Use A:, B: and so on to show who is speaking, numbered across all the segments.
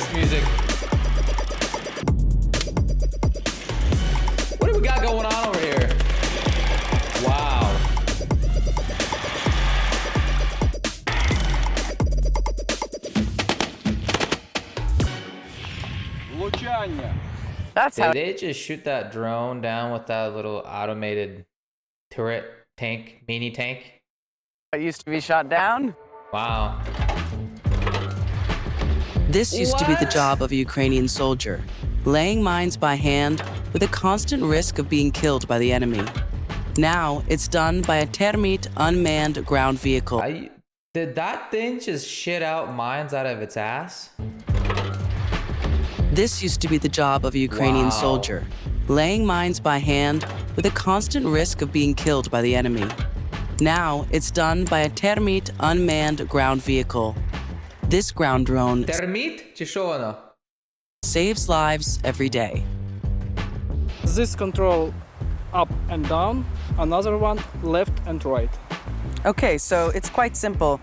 A: this music. What do we got going on over here? Wow.
B: That's how
A: Did they just shoot that drone down with that little automated turret tank, mini tank?
B: it used to be shot down.
A: Wow.
C: This used to be the
A: What?
C: job of a Ukrainian soldier, laying mines by hand with a constant risk of being killed by the enemy. Now it's done by a termite unmanned ground vehicle.
A: Did that thing just shit out mines out of its ass?
C: This used to be the job of a Ukrainian
A: Wow.
C: soldier, laying mines by hand with a constant risk of being killed by the enemy. Now it's done by a termite unmanned ground vehicle. This ground drone
A: Терміт чи що воно?
C: saves lives every day.
D: This control up and down, another one left and right.
B: Okay, so it's quite simple.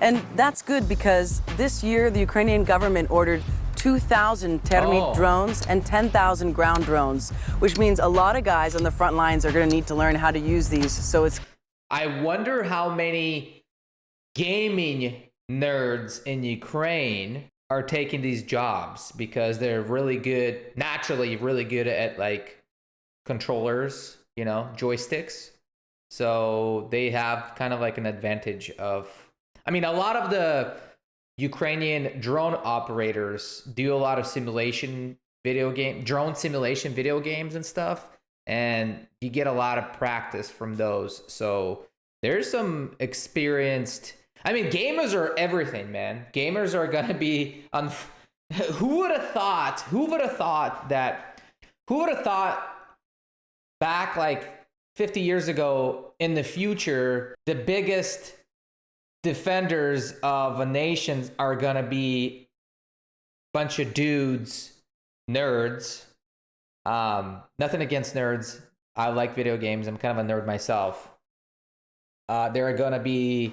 B: And that's good because this year the Ukrainian government ordered 2,000 termite
A: Oh.
B: drones and 10,000 ground drones, which means a lot of guys on the front lines are going to need to learn how to use these. So it's
A: I wonder how many gaming nerds in Ukraine are taking these jobs because they're really good, naturally really good at like controllers, you know, joysticks. So they have kind of like an advantage of, I mean, a lot of the Ukrainian drone operators do a lot of drone simulation video games and stuff. And you get a lot of practice from those. So there's some experienced, I mean, gamers are everything, man. Gamers are going to be, who would have thought back like 50 years ago in the future, the biggest defenders of a nation are going to be a bunch of dudes, nerds. Nothing against nerds. I like video games. I'm kind of a nerd myself. They're going to be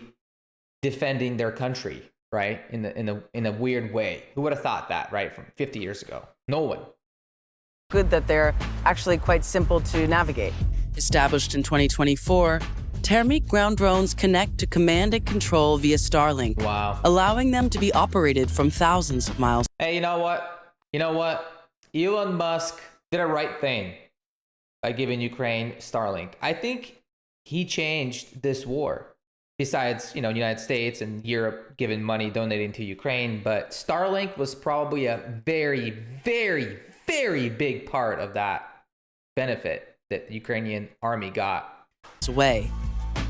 A: defending their country, right? In a weird way. Who would have thought that, right? From 50 years ago? No one.
B: good that they're actually quite simple to navigate.
C: Established in 2024, termite ground drones connect to command and control via Starlink,
A: Wow.
C: allowing them to be operated from thousands of miles.
A: Hey, you know what? Elon Musk did a right thing by giving Ukraine Starlink. I think he changed this war. Besides, United States and Europe giving money, donating to Ukraine. But Starlink was probably a very, very, very big part of that benefit that the Ukrainian army got.
C: Away.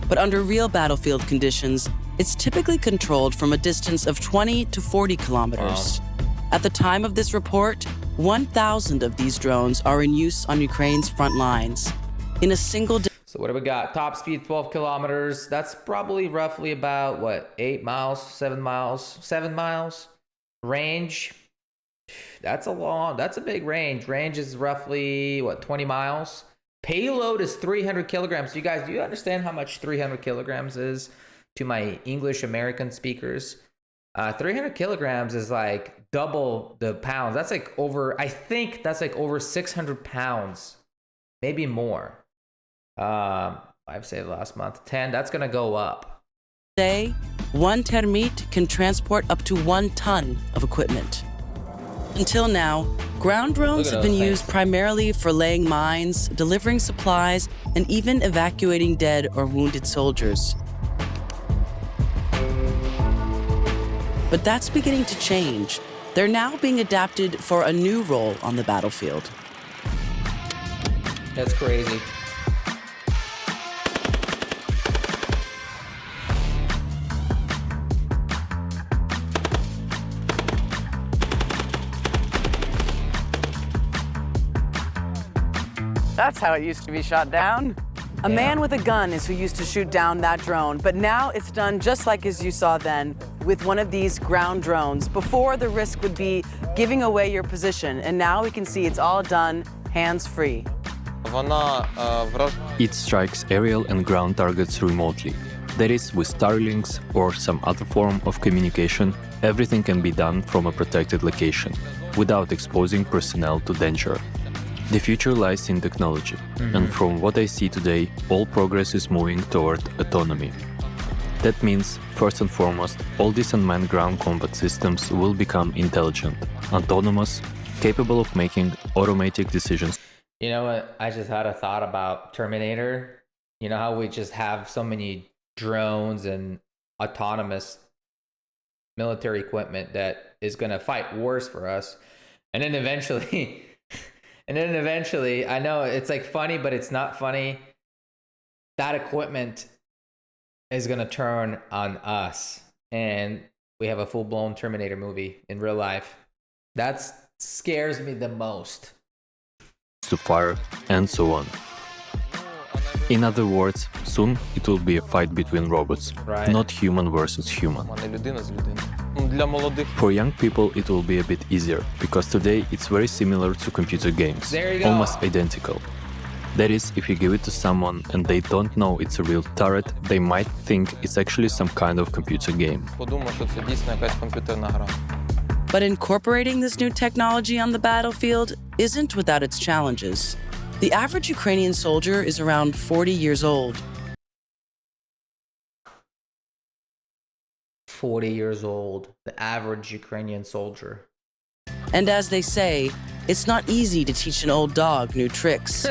C: But under real battlefield conditions, it's typically controlled from a distance of 20 to 40 kilometers. At the time of this report, 1,000 of these drones are in use on Ukraine's front lines. In a single day,
A: So what do we got? Top speed 12 kilometers. That's probably roughly about, 8 miles, 7 miles, 7 miles? Range, that's a big range. Range is roughly, 20 miles? Payload is 300 kilograms. You guys, do you understand how much 300 kilograms is to my English American speakers? 300 kilograms is like double the pounds. That's like I think that's like over 600 pounds, maybe more. I've said last month, 10, that's going to go up.
C: one termite can transport up to 1 ton of equipment. Until now, ground drones have been used primarily for laying mines, delivering supplies, and even evacuating dead or wounded soldiers. But that's beginning to change. They're now being adapted for a new role on the battlefield.
A: That's crazy.
B: That's how it used to be shot down. A man with a gun is who used to shoot down that drone, but now it's done just like as you saw then with one of these ground drones. Before, the risk would be giving away your position, and now we can see it's all done hands-free.
E: It strikes aerial and ground targets remotely. That is, with Starlinks or some other form of communication, everything can be done from a protected location, without exposing personnel to danger. The future lies in technology, and from what I see today, all progress is moving toward autonomy. That means, first and foremost, all these unmanned ground combat systems will become intelligent, autonomous, capable of making automatic decisions.
A: You know what? I just had a thought about Terminator. You know how we just have so many drones and autonomous military equipment that is going to fight wars for us. And then eventually, I know it's like funny, but it's not funny. That equipment is going to turn on us. And we have a full-blown Terminator movie in real life. That scares me the most.
E: To fire, and so on. In other words, soon it will be a fight between robots,
A: Right.
E: not human versus human.
F: А не людина з людини. Для молодих
E: For young people, it will be a bit easier, because today it's very similar to computer games,
A: There you go.
E: almost identical. That is, if you give it to someone and they don't know it's a real turret, they might think it's actually some kind of computer game.
F: подумав, що це дійсно якась комп'ютерна гра.
C: But incorporating this new technology on the battlefield isn't without its challenges. The average Ukrainian soldier is around 40 years old.
A: 40 years old, the average Ukrainian soldier.
C: And as they say, it's not easy to teach an old dog new tricks.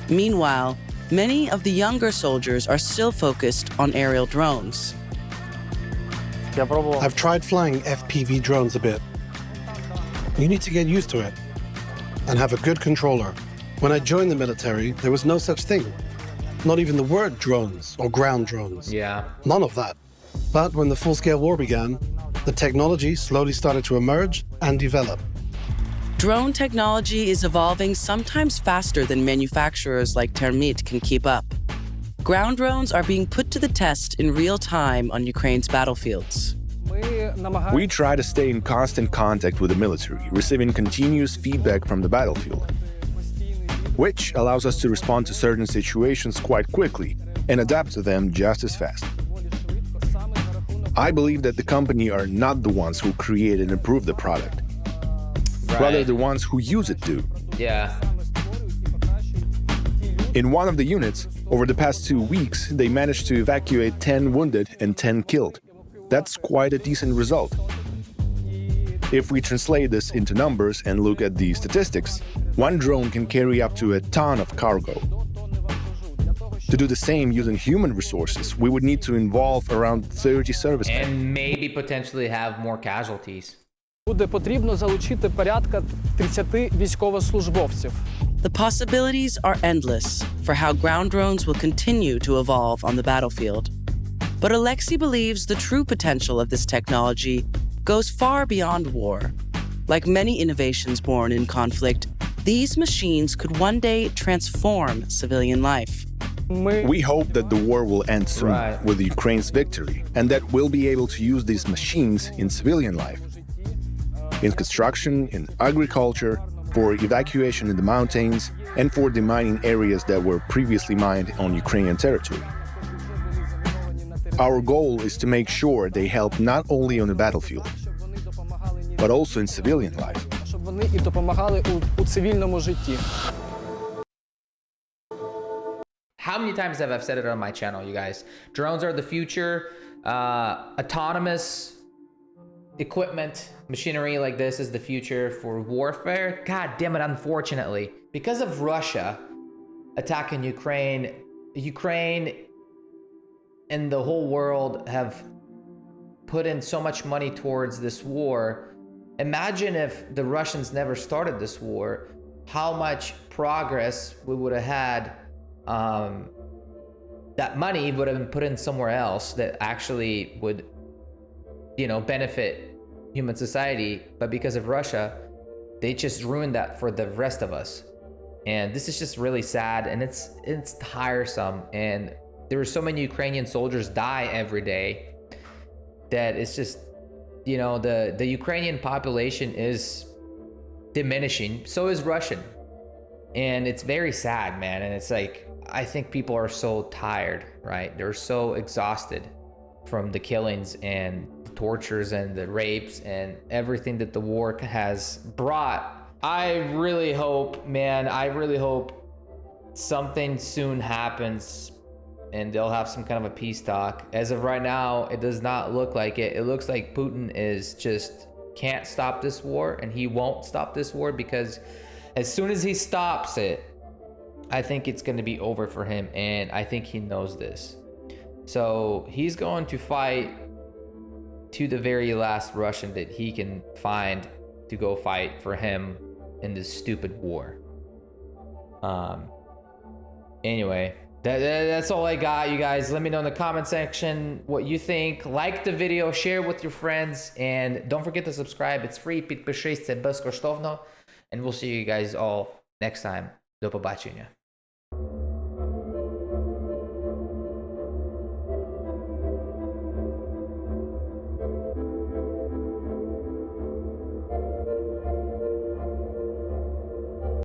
C: Meanwhile, many of the younger soldiers are still focused on aerial drones.
D: Я пробував.
G: I've tried flying FPV drones a bit. You need to get used to it and have a good controller. When I joined the military, there was no such thing. Not even the word drones or ground drones.
A: Yeah.
G: None of that. But when the full-scale war began, the technology slowly started to emerge and develop.
C: Drone technology is evolving sometimes faster than manufacturers like Termit can keep up. Ground drones are being put to the test in real time on Ukraine's battlefields.
H: We try to stay in constant contact with the military, receiving continuous feedback from the battlefield, which allows us to respond to certain situations quite quickly and adapt to them just as fast. I believe that the company are not the ones who create and improve the product, rather the ones who use it do.
A: Yeah.
H: In one of the units, over the past 2 weeks, they managed to evacuate 10 wounded and 10 killed. That's quite a decent result. If we translate this into numbers and look at the statistics, one drone can carry up to a ton of cargo. To do the same using human resources, we would need to involve around 30 servicemen.
A: And maybe potentially have more casualties.
D: Буде потрібно залучити порядка 30 військовослужбовців.
C: The possibilities are endless for how ground drones will continue to evolve on the battlefield. But Alexei believes the true potential of this technology goes far beyond war. Like many innovations born in conflict, these machines could one day transform civilian life.
H: We hope that the war will end soon
A: Right.
H: with Ukraine's victory, and that we'll be able to use these machines in civilian life, in construction, in agriculture, for evacuation in the mountains, and for demining areas that were previously mined on Ukrainian territory. Our goal is to make sure they help not only on the battlefield, but also in civilian life.
D: Щоб вони і допомагали у цивільному житті.
A: How many times have I said it on my channel, you guys? Drones are the future. Autonomous equipment, machinery like this is the future for warfare. God damn it, unfortunately. Because of Russia attacking Ukraine and the whole world have put in so much money towards this war. Imagine if the Russians never started this war, how much progress we would have had. That money would have been put in somewhere else that actually would, benefit human society. But because of Russia, they just ruined that for the rest of us. And this is just really sad, and it's tiresome. And there are so many Ukrainian soldiers die every day that it's just, the Ukrainian population is diminishing. So is Russian. And it's very sad, man. And it's like, I think people are so tired, right? They're so exhausted from the killings and the tortures and the rapes and everything that the war has brought. I really hope, man, I really hope something soon happens and they'll have some kind of a peace talk. As of right now, it does not look like it. It looks like Putin is just can't stop this war, and he won't stop this war, because as soon as he stops it, I think it's going to be over for him, and I think he knows this. So he's going to fight to the very last Russian that he can find to go fight for him in this stupid war. Anyway, that's all I got, you guys. Let me know in the comment section what you think. Like the video, share with your friends, and don't forget to subscribe. It's free. Підпишись, це безкоштовно. And we'll see you guys all next time. До побачення.